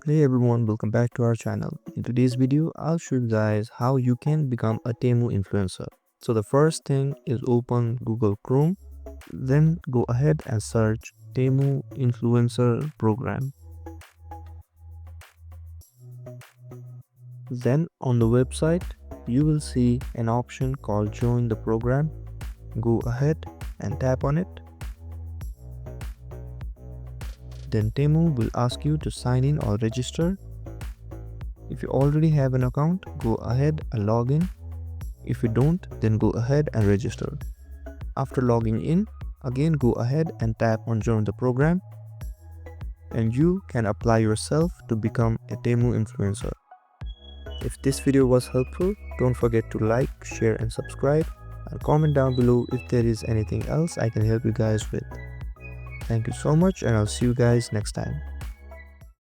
Hey everyone, welcome back to our channel. In today's video, I'll show you guys how you can become a Temu influencer. So the first thing is open Google Chrome, then go ahead and search Temu influencer program. Then on the website, you will see an option called join the program. Go ahead and tap on it. Then Temu will ask you to sign in or register. If you already have an account, go ahead and log in. If you don't, then go ahead and register. After logging in, again go ahead and tap on join the program and you can apply yourself to become a Temu influencer. If this video was helpful, don't forget to like, share and subscribe, and comment down below if there is anything else I can help you guys with. Thank you so much and I'll see you guys next time.